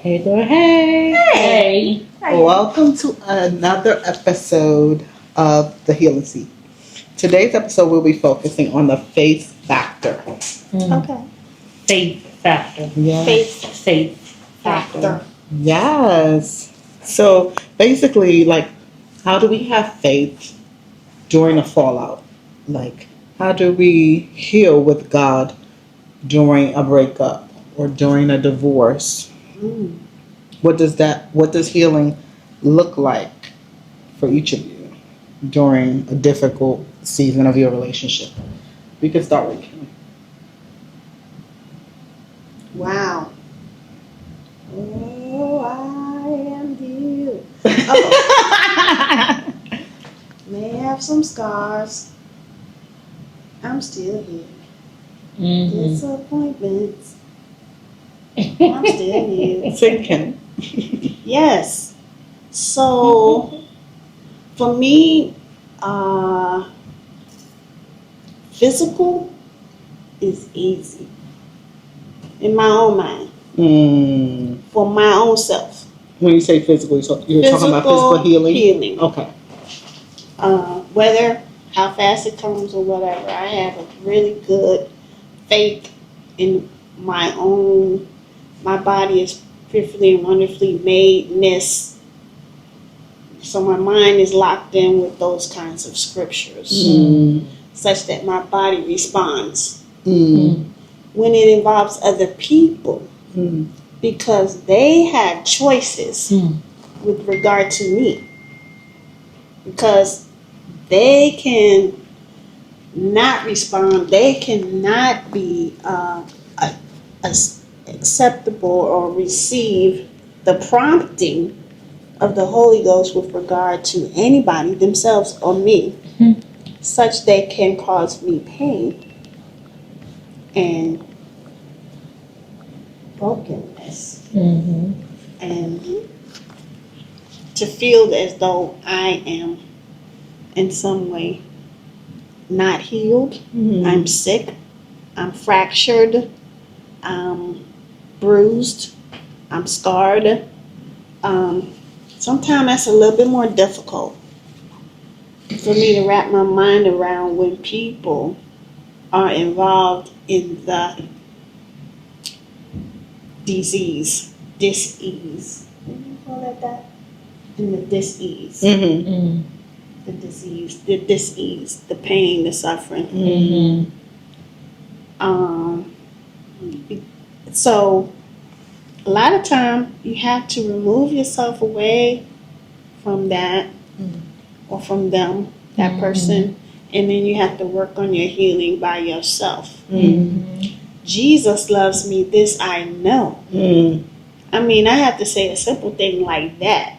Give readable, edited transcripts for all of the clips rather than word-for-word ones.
Hey there, hey. Hey. Welcome to another episode of The Healing Seat. Today's episode will be focusing on the faith factor. Okay. Faith factor. Yes. Faith Factor. Yes. So basically, like, how do we have faith during a fallout? Like, how do we heal with God during a breakup or during a divorce? Mm. What does healing look like for each of you during a difficult season of your relationship? We can start with Kim. Wow. Oh, I am healed. Oh, may have some scars. I'm still here. Disappointments. I'm still here. Say Kim. Yes. So, for me, physical is easy in my own mind for my own self. When you say physical, you're talking about physical healing? Okay. Whether how fast it comes or whatever, I have a really good faith in my own. My body is fearfully and wonderfully madness. So my mind is locked in with those kinds of scriptures, such that my body responds. When it involves other people, because they have choices with regard to me, because they can not respond, they cannot be acceptable or receive the prompting of the Holy Ghost with regard to anybody, themselves or me, such they can cause me pain and brokenness, and to feel as though I am in some way not healed. I'm sick, I'm fractured, I'm bruised, I'm scarred. Sometimes that's a little bit more difficult for me to wrap my mind around when people are involved in the dis-ease. What do you call that? In the dis-ease. The disease, the dis-ease, the pain, the suffering. So a lot of time you have to remove yourself away from that or from them, that person, and then you have to work on your healing by yourself. Jesus loves me, this I know. I mean, I have to say a simple thing like that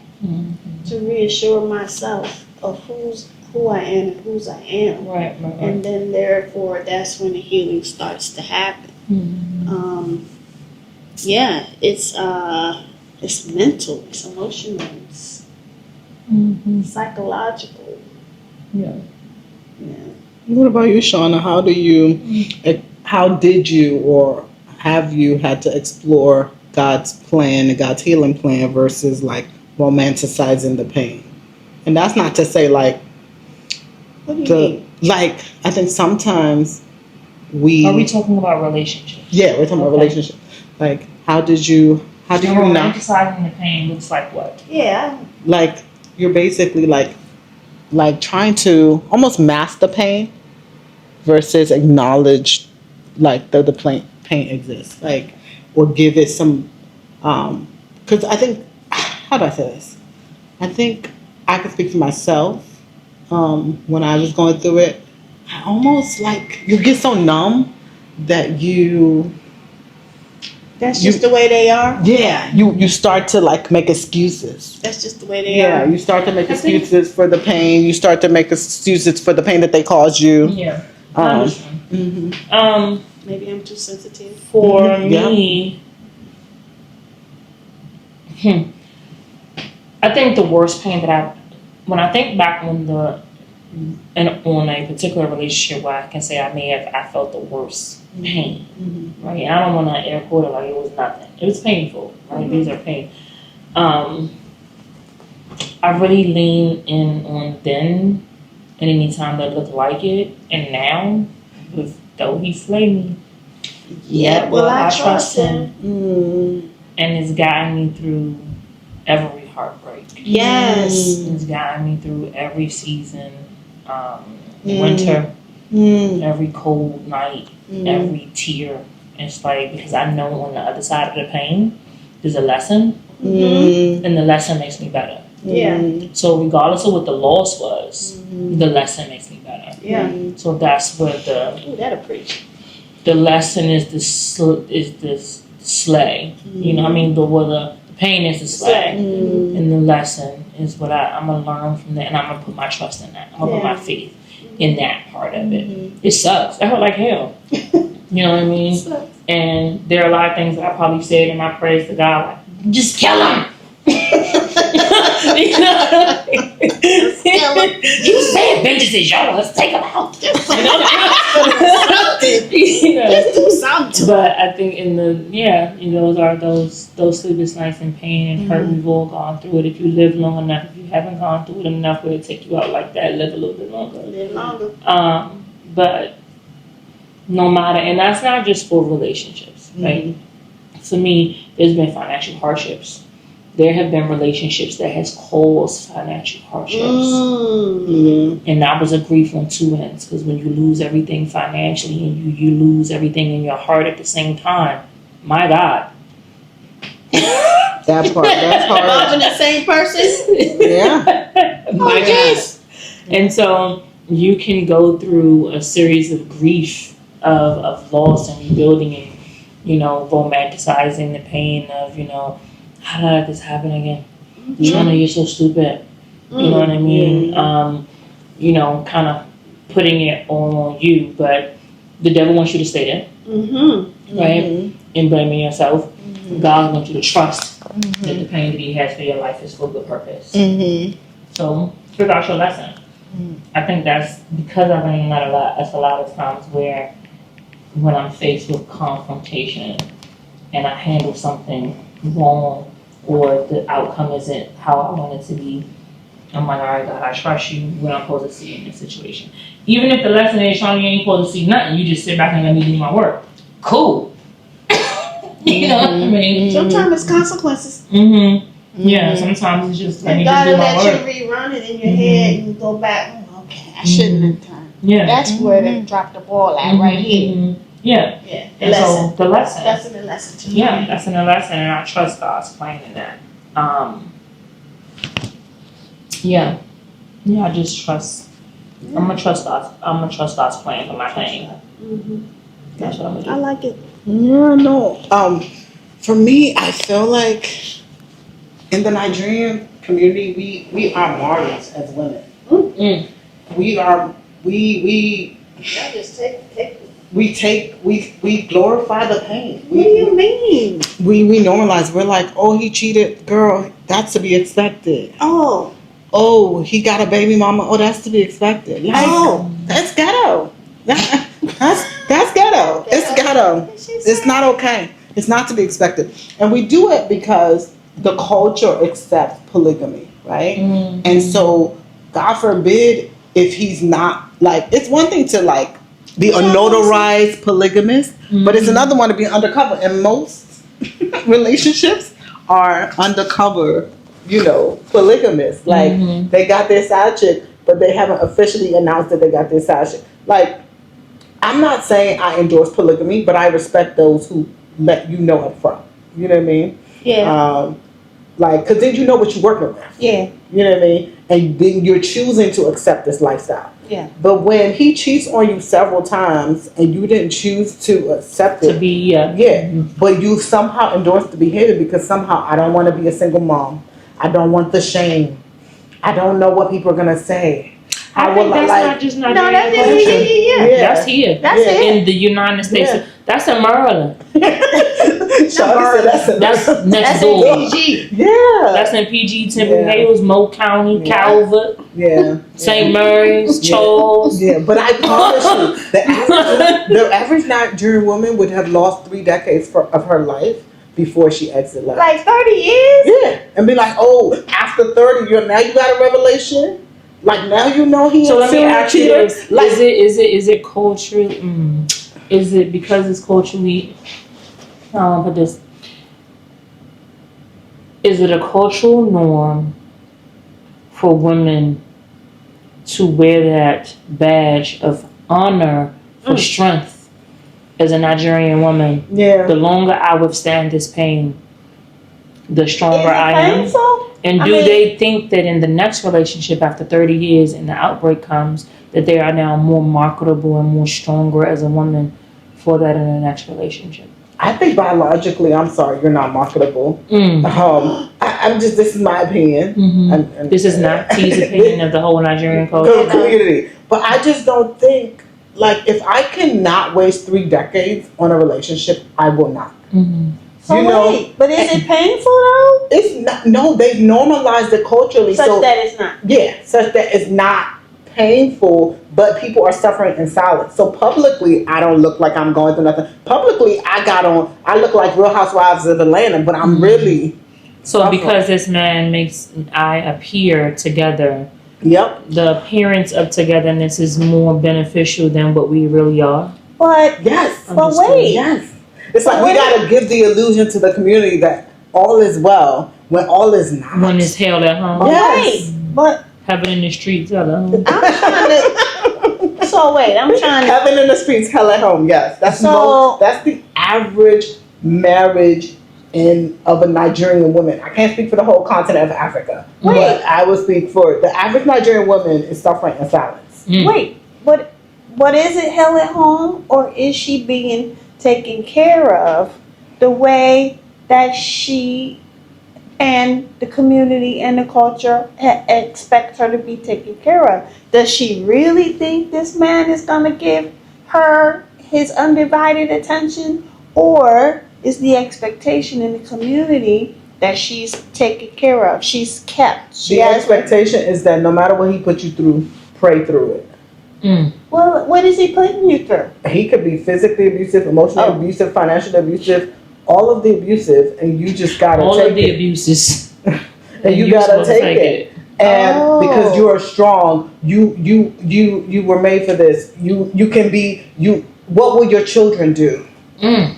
to reassure myself of who I am and whose I am. Right. And then therefore that's when the healing starts to happen. It's mental, it's emotional, it's psychological. Yeah. What about you, Shauna? How did you or have you had to explore God's plan and God's healing plan versus like romanticizing the pain? And that's not to say like, What do you mean? Like, I think sometimes Are we talking about relationships? Yeah, we're talking about relationship. Like, how do you not? Romanticizing the pain looks like what? Yeah. Like, you're basically like trying to almost mask the pain versus acknowledge like the pain exists. Like, or give it some, because I think, how do I say this? I think I can speak for myself. When I was going through it, I almost like you get so numb that That's just the way they are? Yeah, you start to like make excuses. That's just the way they Yeah, are. you start to make excuses for the pain. You start to make excuses for the pain that they caused you. Yeah. I understand. Maybe I'm too sensitive. For me, I think the worst pain that when I think back when the and on a particular relationship where I can say I felt the worst pain, right? And I don't want to air quote it like it was nothing. It was painful, right? These are pain. I really lean in on then and any time that looked like it, and now, though he slayed me, well, I trust him, and it's gotten me through every heartbreak. Yes, it's gotten me through every season, winter, every cold night, every tear. And it's like, because I know on the other side of the pain, there's a lesson, and the lesson makes me better. Yeah. So regardless of what the loss was, the lesson makes me better. Yeah. So that's what that'll preach. The lesson is the slay. You know, I mean, the pain is the slay, and the lesson is what I'm gonna learn from that, and I'm gonna put my trust in that. I'm gonna put my faith in that part of it. It sucks. That hurt like hell. You know what I mean? And there are a lot of things that I probably said in my prayers to God, like, just kill him. You know, you said vengeance is yours. Let's take him out. Just do something. But I think those sleepless nights and pain and hurt, we've all gone through it. If you live long enough, if you haven't gone through it enough, where it take you out like that, live a little bit longer. But no matter, and that's not just for relationships, right? For me, there's been financial hardships. There have been relationships that has caused financial hardships. And that was a grief on two ends, because when you lose everything financially and you lose everything in your heart at the same time, my God. That part, that's hard. Loving the same person? Yeah. My God. And so you can go through a series of grief of loss and rebuilding and, romanticizing the pain of, how did I let this happen again? China, you're so stupid. You know what I mean? Kind of putting it all on you, but the devil wants you to stay there, right? And blaming yourself. God wants you to trust that the pain that He has for your life is for good purpose. So figure out your lesson. I think that's because I've been that a lot. That's a lot of times where when I'm faced with confrontation and I handle something wrong, or the outcome isn't how I want it to be, I'm like, all right, God, I trust you when I'm supposed to see in this situation. Even if the lesson is, Sean, you ain't supposed to see nothing, you just sit back and let me do my work. Cool. You know what I mean? Sometimes it's consequences. Yeah, sometimes it's just let me just do my work. God let you rerun it in your head and you go back, okay, I shouldn't have done. Yeah. That's where they dropped the ball at, right here. Yeah. The lesson. So the lesson. That's in the lesson too. Yeah, that's in the lesson, and I trust God's plan in that. I just trust. I'm gonna trust God's plan for my pain. That's what I'm gonna do. I like it. Yeah, no. For me, I feel like in the Nigerian community, we are martyrs as women. We are. We glorify the pain. What do you mean? We normalize. We're like, oh, he cheated, girl. That's to be expected. Oh, he got a baby mama. Oh, that's to be expected. Like, that's ghetto. That's ghetto. It's ghetto. It's not okay. It's not to be expected. And we do it because the culture accepts polygamy, right? And so, God forbid if he's not, like, it's one thing to, like, be a notarized polygamist, but it's another one to be undercover. And most relationships are undercover, polygamists. Like, they got their side chick, but they haven't officially announced that they got their side chick. Like, I'm not saying I endorse polygamy, but I respect those who let you know up front. You know what I mean? Yeah. Because then you know what you're working with. Yeah. You know what I mean? And then you're choosing to accept this lifestyle. Yeah. But when he cheats on you several times and you didn't choose to accept it. To be, but you somehow endorsed the behavior because somehow I don't want to be a single mom. I don't want the shame. I don't know what people are going to say. I think that's not just Nigerian culture. That's here. That's here. In the United States. That's in Maryland. Shawty said That's next That's door. in PG. Yeah. That's in PG, Temple Yeah. Hills, Moe County, Yeah. Calvert, Yeah. St. Mary's, Yeah. Charles. Yeah, but I promise you, the average Nigerian woman would have lost 3 decades of her life before she exited life. Like 30 years? Yeah, and be like, oh, after 30, now you got a revelation. Like now you know he. So let me ask you this: Like, is it cultural? Is it because it's culturally? But this is it a cultural norm for women to wear that badge of honor for strength as a Nigerian woman? Yeah. The longer I withstand this pain, the stronger Is it I am. painful? And do they think that in the next relationship after 30 years and the outbreak comes, that they are now more marketable and more stronger as a woman for that in the next relationship? I think biologically, I'm sorry, you're not marketable. I'm just, this is my opinion. And This is not T's opinion of the whole Nigerian culture. community. But I just don't think, like, if I cannot waste 3 decades on a relationship, I will not. So you know, wait, but is it painful though? It's not. No, they've normalized it culturally, Such that it's not. Yeah, such that it's not painful, but people are suffering in silence. So publicly, I don't look like I'm going through nothing. Publicly, I look like Real Housewives of Atlanta, but I'm really. So suffering. because this man makes I appear together, Yep. the appearance of togetherness is more beneficial than what we really are. But Yes. but wait. Yes. It's like we gotta give the illusion to the community that all is well when all is not. When it's hell at home. Yes. But Heaven in the streets, hell at home. I'm trying to. So wait, I'm trying to. Heaven in the streets, hell at home. Yes, that's that's the average marriage of a Nigerian woman. I can't speak for the whole continent of Africa, but I will speak for the average Nigerian woman is suffering in silence. Wait, but is it hell at home, or is she being taken care of the way that she and the community and the culture expect her to be taken care of? Does she really think this man is going to give her his undivided attention, or is the expectation in the community that she's taken care of, she's kept? The expectation is that no matter what he put you through, pray through it. Well, what is he putting you through? He could be physically abusive, emotionally abusive, financially abusive, all of the abusive, and you just gotta all take of the it. abuses. And you gotta take it. And because you are strong, you were made for this. You can be you. What will your children do?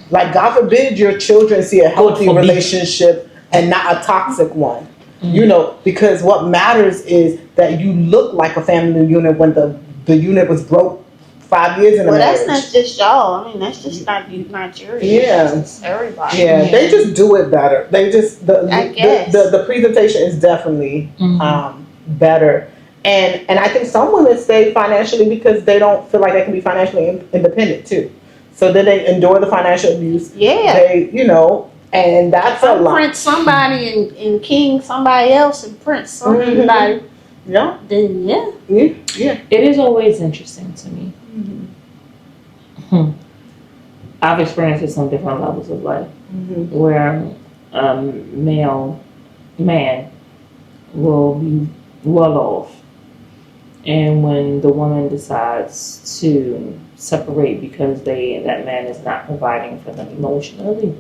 Like, God forbid your children see a healthy relationship and not a toxic one. You know, because what matters is that you look like a family unit when the unit was broke 5 years in a marriage. Well, that's not just y'all. I mean, that's just not Nigerian. Yeah. That's just everybody. Yeah, they just do it better. They just I guess. the presentation is definitely better. And I think some women stay financially because they don't feel like they can be financially independent too. So then they endure the financial abuse. Yeah. They, and that's a lot. Print somebody and king somebody else and print somebody. Yeah. Then yeah. Yeah. It is always interesting to me. I've experienced this on different levels of life, where man will be well off, and when the woman decides to separate because that man is not providing for them emotionally,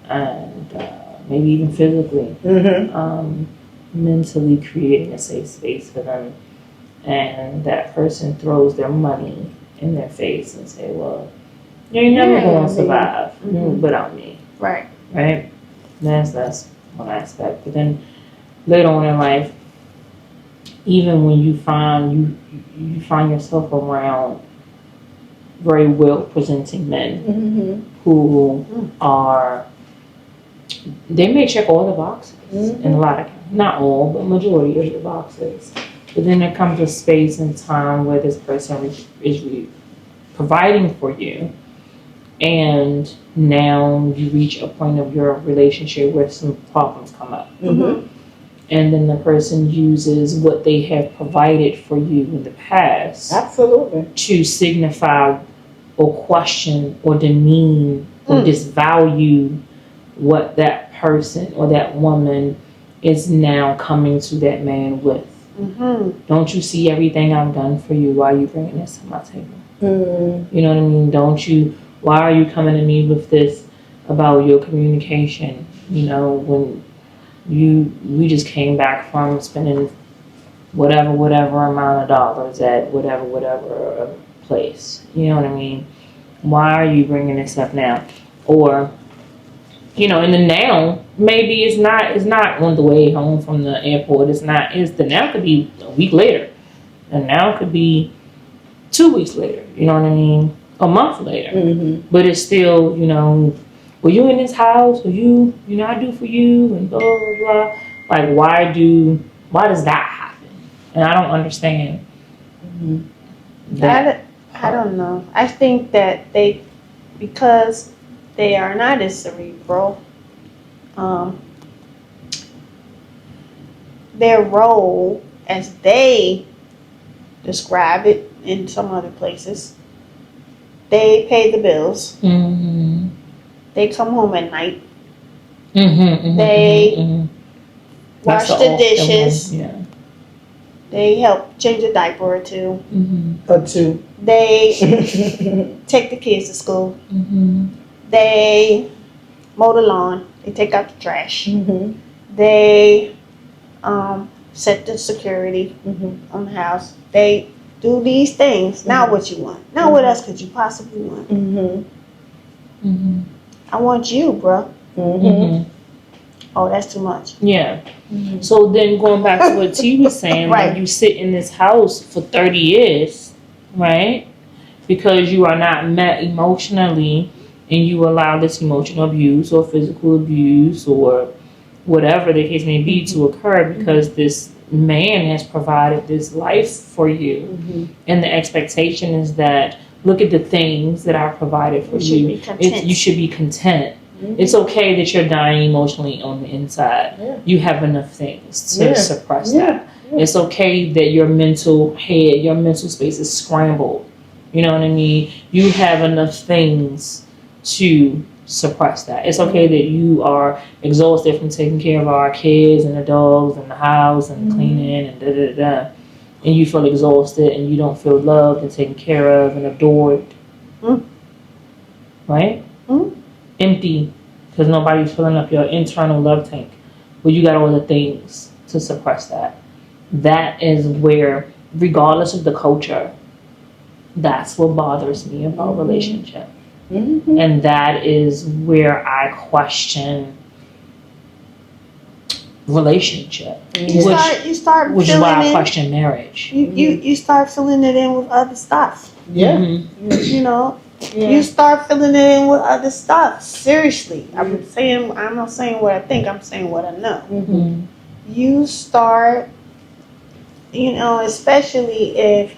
and maybe even physically, mentally creating a safe space for them, and that person throws their money in their face and say, well, you're never going to survive without me. Right. Right? That's one aspect. But then later on in life, even when you find yourself around very well presenting men who are, they may check all the boxes in a lot of, not all, but majority of the boxes. But then there comes a space and time where this person is providing for you, and now you reach a point of your relationship where some problems come up. And then the person uses what they have provided for you in the past Absolutely. to signify or question or demean or disvalue what that person or that woman is now coming to that man with. Don't you see everything I've done for you? Why are you bringing this to my table? You know what I mean? Why are you coming to me with this about your communication? You know, when we just came back from spending whatever amount of dollars at whatever place. You know what I mean? Why are you bringing this up now? Or, you know, and the now, maybe it's not on the way home from the airport. The now could be a week later. And now could be 2 weeks later. You know what I mean? A month later. But it's still, you know, were you in this house? Were you know, I do for you and blah, blah, blah. Like, why does that happen? And I don't understand that. I don't know. I think that because they are not as cerebral, their role as they describe it in some other places, they pay the bills. They come home at night. They wash the dishes. They help change a diaper or two. Or two. They take the kids to school. They mow the lawn. They take out the trash. They set the security on the house. They do these things. Now what you want? Now what else could you possibly want? I want you, bro. Oh, that's too much. Yeah. So then going back to what T was saying, like you sit in this house for 30 years, right? Because you are not met emotionally and you allow this emotional abuse or physical abuse or whatever the case may be to occur because this man has provided this life for you. And the expectation is that, look at the things that I provided for you. You should be content. It's okay that you're dying emotionally on the inside. You have enough things to suppress that. It's okay that your mental space is scrambled. You know what I mean? You have enough things to suppress that. It's okay that you are exhausted from taking care of our kids and the dogs and the house and cleaning and da-da-da. And you feel exhausted and you don't feel loved and taken care of and adored. Right? Empty because nobody's filling up your internal love tank. But you got all the things to suppress that. That is where, regardless of the culture, that's what bothers me about relationship. And that is where I question relationship. You start which is why I question marriage. You start filling it in with other stuff. You know, Yeah. You start filling it in with other stuff. Seriously. I'm not saying what I think, I'm saying what I know. Mm-hmm. You start, especially if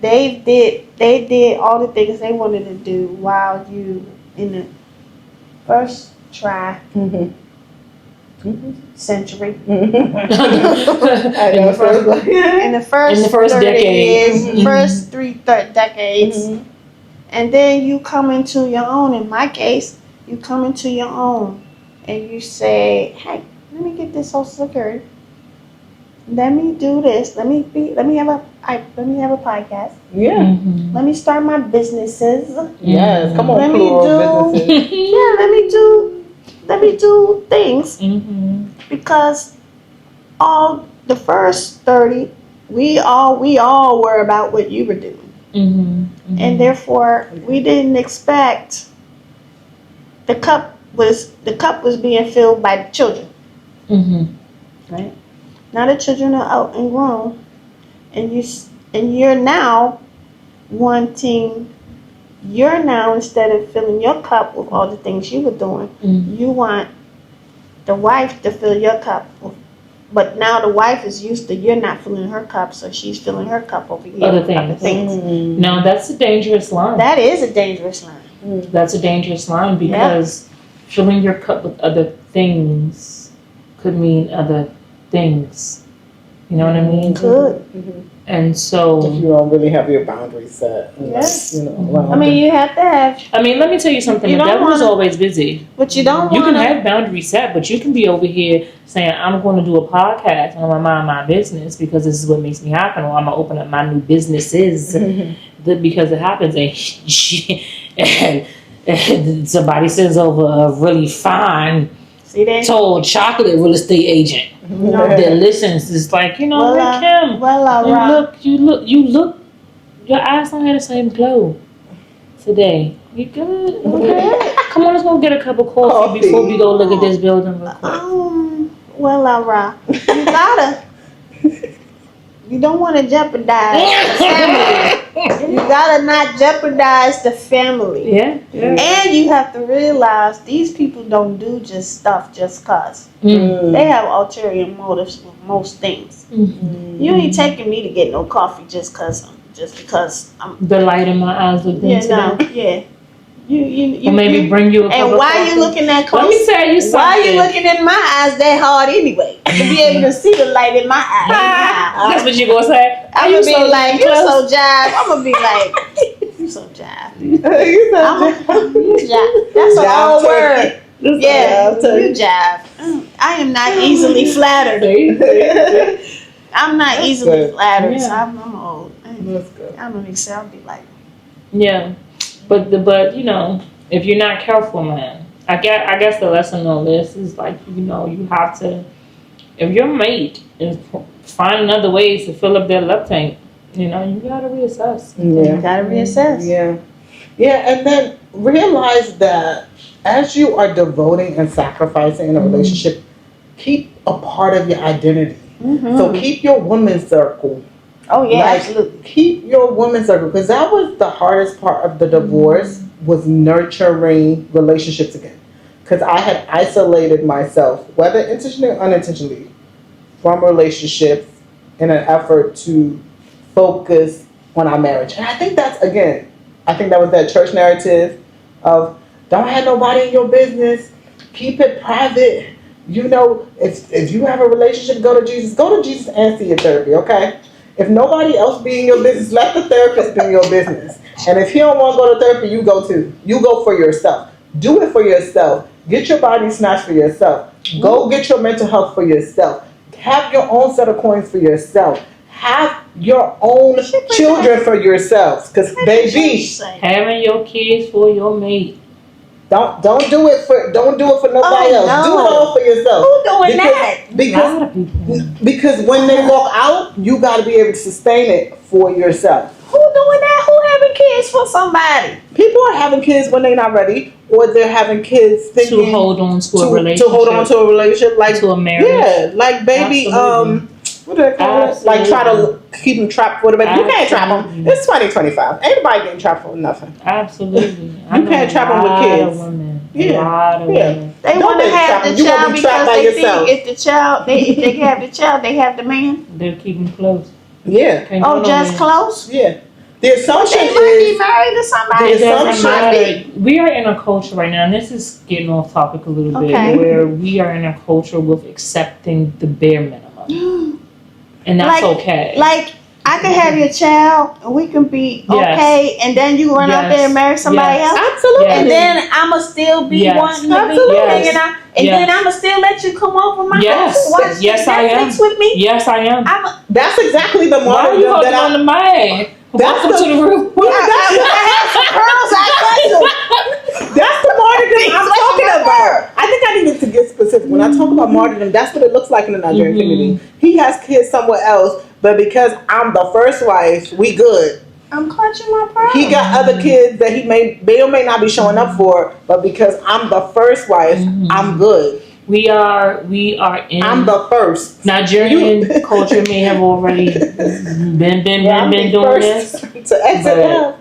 they did all the things they wanted to do while you in the first try century. In In the first 30 decade. years, first three decades. And then you come into your own. In my case, you come into your own and you say, hey, let me get this Social Security. Let me do this. Let me have a podcast. Yeah. Let me start my businesses. Yes. Come on, Let me plural businesses. let me do things. Because all the first 30, we all were about what you were doing. And therefore we didn't expect the cup was being filled by the children. Right? Now the children are out and grown, and you're now instead of filling your cup with all the things you were doing, you want the wife to fill your cup with. But now the wife is used to you're not filling her cup, so she's filling her cup over here. Other things. No, that's a dangerous line. That is a dangerous line. That's a dangerous line because filling your cup with other things could mean other things. You know what I mean? Could. And so, if you don't really have your boundaries set, Yes. you know, I mean, you have to have, I mean, let me tell you something. You The don't devil is wanna- always busy. but you don't You want can to. have boundaries set, but you can be over here saying, I'm going to do a podcast and I'm going to mind my business because this is what makes me happy, or I'm going to open up my new businesses because it happens. And somebody sends over a really fine, See that? tall chocolate real estate agent that listens. It's like, you know, Well, Kim, well, you look, your eyes don't have the same glow today. You good? Okay. Come on, let's go get a cup of coffee before we go look at this building real quick. well, you gotta. You don't want to jeopardize the family. You gotta not jeopardize the family. Yeah. And you have to realize these people don't do just stuff just cause. They have ulterior motives with most things. You ain't taking me to get no coffee just because I'm. The light in my eyes look Yeah. You or maybe bring you a cup and of why coffee. you looking that close? Let me tell you something. Why you looking in my eyes that hard anyway? To be able to see the light in my eyes. That's what you gonna say? I'm gonna be so like, you close? so jive. I'm gonna be like, you so jive. you You jive. That's a whole word. Yeah, you jive. I am not easily flattered. I'm not easily flattered. So Yeah. I'm old. That's good. I'm gonna say, I'll be like, Yeah, but you know, if you're not careful, man, I guess the lesson on this is like, you know, you have to, if your mate is finding other ways to fill up their love tank, you know, you gotta reassess. you gotta reassess. Yeah, and then realize that as you are devoting and sacrificing in a relationship, keep a part of your identity. So keep your woman's circle. Oh yeah, Like, absolutely. keep your woman's circle, because that was the hardest part of the divorce, was nurturing relationships again. Because I had isolated myself, whether intentionally or unintentionally, from relationships in an effort to focus on our marriage. And I think that was that church narrative of, don't have nobody in your business, keep it private. You know, if you have a relationship, go to Jesus and see your therapy, okay? If nobody else be in your business, let the therapist be in your business. And if he don't want to go to therapy, you go too. You go for yourself. Do it for yourself. Get your body snatched for yourself. Go get your mental health for yourself. Have your own set of coins for yourself. Have your own children for yourselves. Because baby, Having your kids for your mate. don't do it for nobody else. No. Do it all for yourself. Who doing that? A lot of people. Because when they walk out, you got to be able to sustain it for yourself. Who doing that? Who having kids for somebody? People are having kids when they're not ready, or they're having kids thinking To hold on to a relationship. To hold on to a relationship, like to a marriage. Yeah, like baby. Absolutely. What do they call it? Like try to keep them trapped for the baby. You can't trap them. Absolutely. It's 2025. Ain't nobody getting trapped for nothing. Absolutely. You can't trap them with kids. A lot of women. They Don't want to be have trapped. the You won't child be trapped because by they yourself. think if the child, if they have the child, they have the man. They're keeping close. Yeah, Can't go Oh, just nowhere. close. yeah. The assumption They might be is married to somebody. It The doesn't assumption- matter. We are in a culture right now, and this is getting off topic a little Okay. bit, where we are in a culture with accepting the bare minimum. And that's okay. Like, I can have your child, and we can be Yes. okay, and then you run out Yes. there and marry somebody Yes. else. absolutely. Yes. And then I'ma still be Yes. wanting to Absolutely. be Yes. hanging out, and Yes. then I'ma still let you come over my Yes. house and watch Yes, I am. Netflix with me. Yes, I am. That's exactly the Why are you martyrdom holding that on to my head? That's Welcome the- to the room. That's the martyrdom I'm talking about. I think I needed to get specific. When I talk about martyrdom, that's what it looks like in the Nigerian community. He has kids somewhere else, but because I'm the first wife, we good. I'm clutching my pearl. He got other kids that he may or may not be showing up for, but because I'm the first wife, I'm good. We are in I'm the first. Nigerian culture may have already been doing this. To exit out.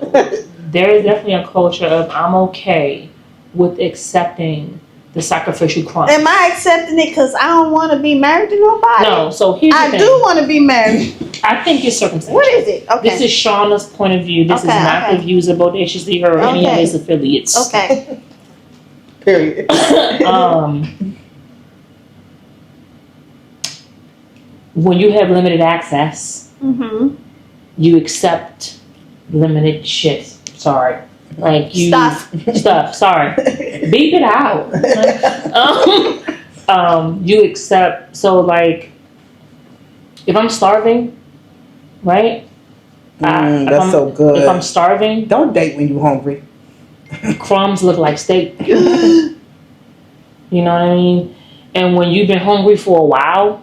There is definitely a culture of I'm okay with accepting the sacrificial crime. Am I accepting it because I don't want to be married to nobody? No, so here's the I thing. do want to be married. I think it's circumstantial. What is it? Okay. This is Shauna's point of view. This is Okay, not okay. the views of both HSD her or any of Okay. his affiliates. Okay. Period. when you have limited access, you accept limited shit. Sorry. Like you stuff. Sorry. Beep it out. You accept. So like, if I'm starving, right? That's so good. If I'm starving, don't date when you're hungry. Crumbs look like steak. You know what I mean? And when you've been hungry for a while,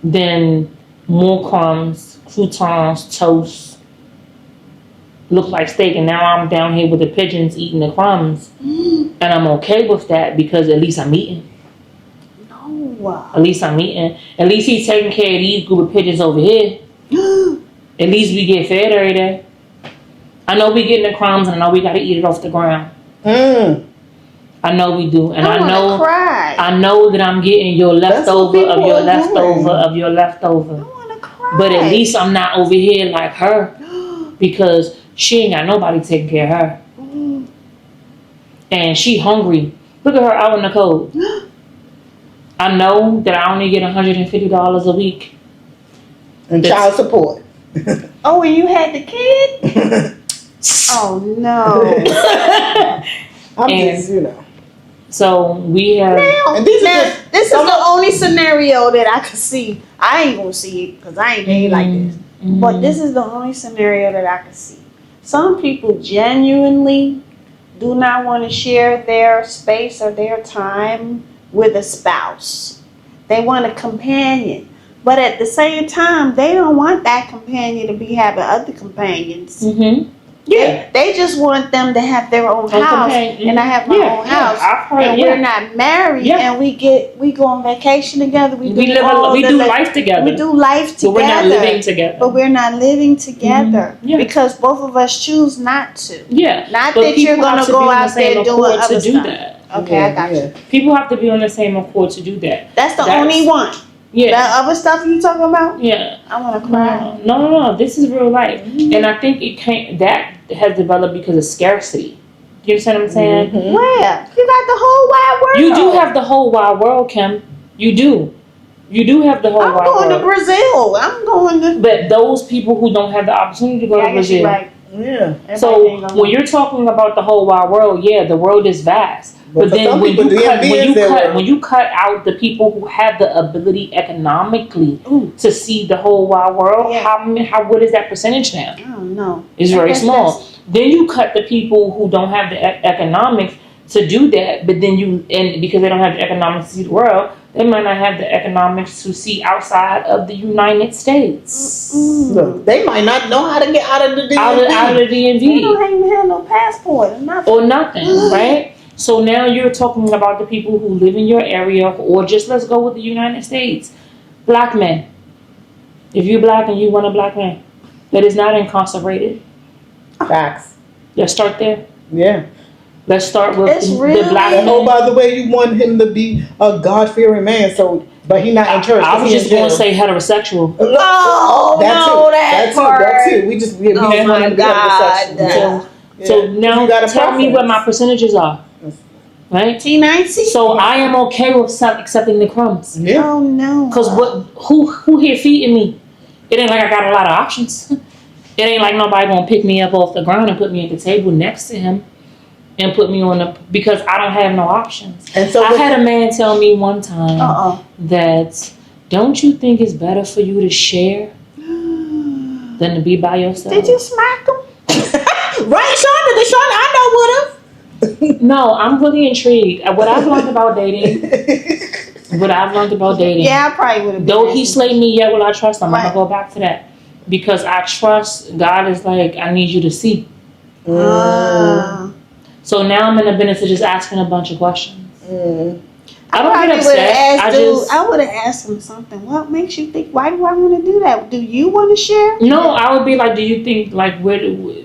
then more crumbs, croutons, toast look like steak. And now I'm down here with the pigeons eating the crumbs. And I'm okay with that because at least I'm eating. No. At least I'm eating. At least he's taking care of these group of pigeons over here. At least we get fed every day. I know we getting the crumbs and I know we got to eat it off the ground. I know we do. And I know that I'm getting your leftover of your leftover of your leftover. I want to cry. But at least I'm not over here like her because she ain't got nobody taking care of her. And she hungry. Look at her out in the cold. I know that I only get $150 a week. And child support. Oh, and you had the kid? Oh, no. I'm just, you know. So we have... This is the only scenario that I could see. I ain't going to see it because I ain't made like this. But this is the only scenario that I could see. Some people genuinely do not want to share their space or their time with a spouse. They want a companion. But at the same time, they don't want that companion to be having other companions. Yeah. They just want them to have their own house. And I have my own house. And we're not married. And we go on vacation together. We do life together. We do life together. But we're not living together. But we're not living together. Because both of us choose not to. Yeah. Not that you're going to go out there doing other stuff. That. Okay, I got you. People have to be on the same accord to do that. That's the only one. Yeah. That other stuff you talking about? Yeah. I want to cry. No. This is real life. And I think that has developed because of scarcity. You understand what I'm saying? Where? You got the whole wide world. You do have the whole wide world, Kim. You do. You do have the whole wide world. I'm going to Brazil. I'm going to... But those people who don't have the opportunity to go to Brazil. Right. Yeah. So when you're talking about the whole wide world, the world is vast. But then when you cut out the people who have the ability economically to see the whole wide world, what is that percentage now? I don't know. It's very small. Then you cut the people who don't have the economics to do that, but then because they don't have the economics to see the world, they might not have the economics to see outside of the United States. Look, they might not know how to get out of the DMV. Out of the DMV. They don't even have no passport or nothing. Right? So now you're talking about the people who live in your area, or just let's go with the United States. Black men. If you're black and you want a black man that is not incarcerated. Facts. Let's start there. Yeah. Let's start with the black man. Oh, by the way, you want him to be a God-fearing man, but he's not in church. I was just going to say heterosexual. Oh, that too. We just want him to be heterosexual. So now tell me what my percentages are. Right? T90. So I am okay with accepting the crumbs. Yeah. Oh no. Because who here feeding me? It ain't like I got a lot of options. It ain't like nobody gonna pick me up off the ground and put me at the table next to him and put me on because I don't have no options. And so I had a man tell me one time that don't you think it's better for you to share than to be by yourself? Did you smack him? Right, Shonda, I know what him. No, I'm really intrigued. What I've learned about dating. Yeah, I probably would have. Though he slayed me, yet will I trust him. I'm gonna go back to that because I trust God is like I need you to see. So now I'm in the business of just asking a bunch of questions. I don't get upset. I would have asked him something. What makes you think? Why do I want to do that? Do you want to share? No, I would be like, do you think like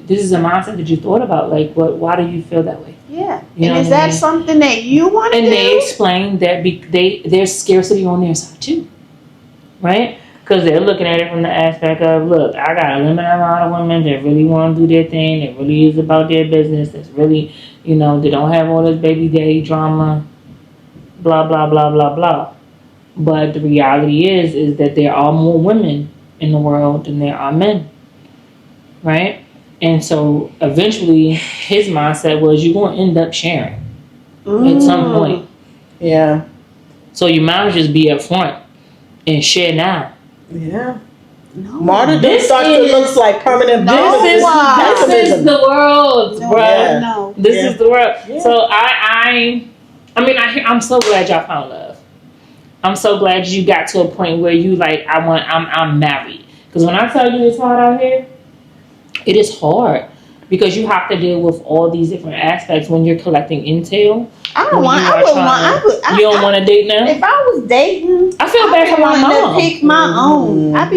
this is a mindset that you thought about? Like, why do you feel that way? Yeah, and is that something that you want to do? And they explained that there's scarcity on their side too, right? Because they're looking at it from the aspect of, look, I got a limited amount of women that really want to do their thing, that really is about their business, that's really, they don't have all this baby daddy drama, blah, blah, blah, blah, blah. But the reality is that there are more women in the world than there are men, right? And so eventually his mindset was you're going to end up sharing at some point. Yeah. So you might just be up front and share now. Yeah. No. Martyrdom starts to look like permanent This is the world, bro. Yeah. No. This is the world. Yeah. So I'm so glad y'all found love. I'm so glad you got to a point where you like I'm married. Because when I tell you it's hard out here, it is hard because you have to deal with all these different aspects when you're collecting intel. I don't want. You don't want to date now. If I was dating, I feel bad for my mom. To pick my own. I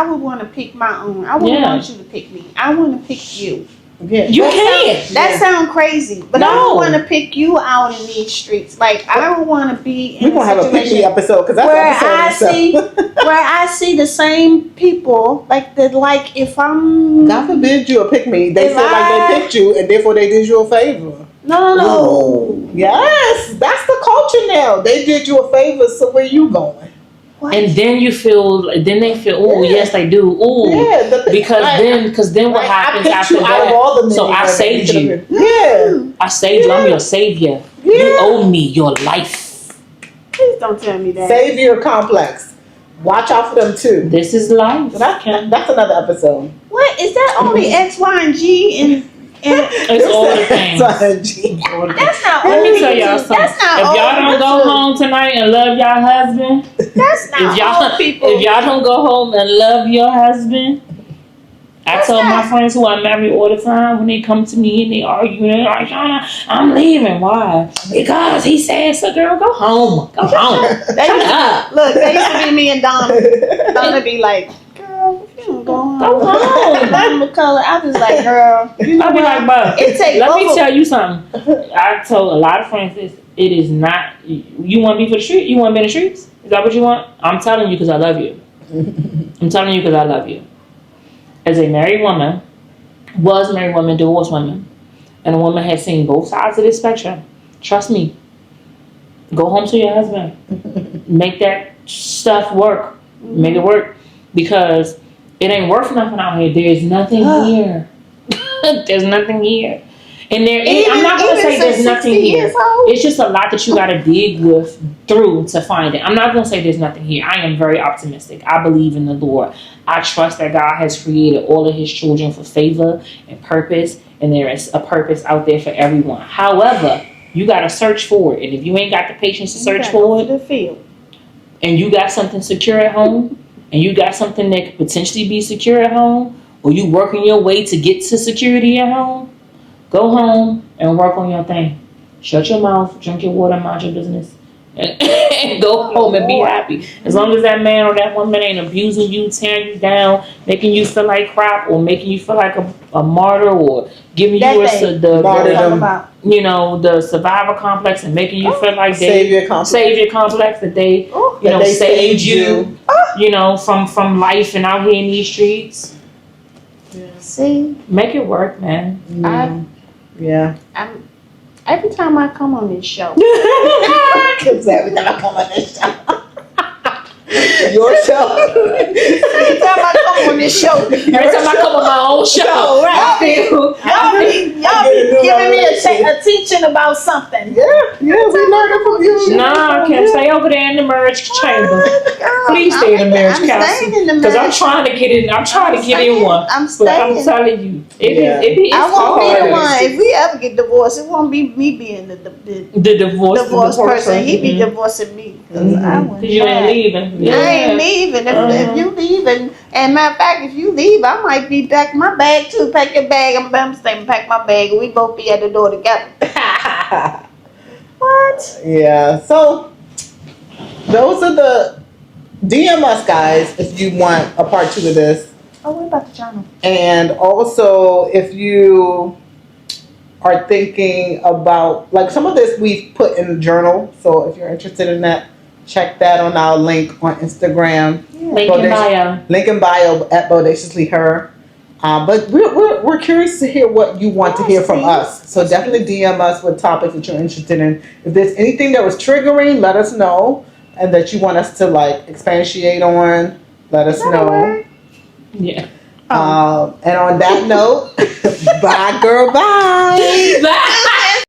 would want to pick my own. I wouldn't want you to pick me. I want to pick you. Yeah. You can't. That sounds crazy, but I don't want to pick you out in these streets. Like I don't want to be in We're gonna have a pick me episode because that's where I see the same people. Like if I'm God forbid you a pick me, they feel like they picked you and therefore they did you a favor. No. Yes, that's the culture now. They did you a favor, so where you going? What? And then they feel, oh yes, they do, because then what happens after that? So I saved you. Yeah, I saved you. I'm your savior. Yeah. You owe me your life. Please don't tell me that. Savior complex. Watch out for them too. This is life. That's another episode. What is that? Only X, Y, and G and it's all the things. That's not. Let me tell y'all something. That's not. If y'all don't go home tonight and love your husband, that's not. Old people. If y'all don't go home and love your husband, I tell my friends who I marry all the time when they come to me and they argue, they're like, Shauna, I'm leaving. Why? Because he said so. Girl, go home. Go home. Shut up. Look, that used to be me and Donna. Donna be like, girl, if you don't go home. Go home. I'm McCullough. I was like, girl. You know I'll be like, but let me tell you something. I told a lot of friends this. It is not. You want me for the street? You want me in the streets? Is that what you want? I'm telling you because I love you. I'm telling you because I love you. As a married woman, divorced woman, and a woman has seen both sides of this spectrum, trust me, go home to your husband. Make that stuff work. Make it work. Because it ain't worth nothing out here. There's nothing here. There's nothing here. And I'm not going to say there's nothing here. It's just a lot that you got to dig through to find it. I'm not going to say there's nothing here. I am very optimistic. I believe in the Lord. I trust that God has created all of his children for favor and purpose. And there is a purpose out there for everyone. However, you got to search for it. And if you ain't got the patience to search for it, and you got something secure at home, and you got something that could potentially be secure at home, or you working your way to get to security at home, go home and work on your thing. Shut your mouth, drink your water, mind your business, and go home and be happy. As long as that man or that woman ain't abusing you, tearing you down, making you feel like crap, or making you feel like a martyr, or giving you the survivor complex and making you feel like savior complex that they saved you, from life and out here in these streets. Yeah. See, make it work, man. Every time I come on this show. Because every time I come on this show. Your show. Every time I come on this show. Every time I come on my own show. Right. Y'all be giving me a teaching about something. Yeah, we learning from you. Nah, I can't stay over there in the marriage chamber. Please stay in the marriage council. Because I'm trying to get in. I'm trying to get in one. I'm telling you, I won't be the one. If we ever get divorced, it won't be me being the divorce person. He be divorcing me because you ain't leaving. Yeah. I ain't leaving. If you leave, and matter of fact, if you leave, I might be back my bag too. Pack your bag. I'm staying. Pack my bag. And we both be at the door together. What? Yeah. So those are the DM us, guys, if you want a part 2 of this. Oh, what about the journal? And also, if you are thinking about, like, some of this we've put in the journal. So if you're interested in that, check that on our link on Instagram. Yeah. Link in bio at Bodaciously Her. But we're curious to hear what you want to hear from us. So definitely DM us with topics that you're interested in. If there's anything that was triggering, let us know. and that you want us to like expatiate on, let us know. Yeah. And on that note, bye, girl, bye.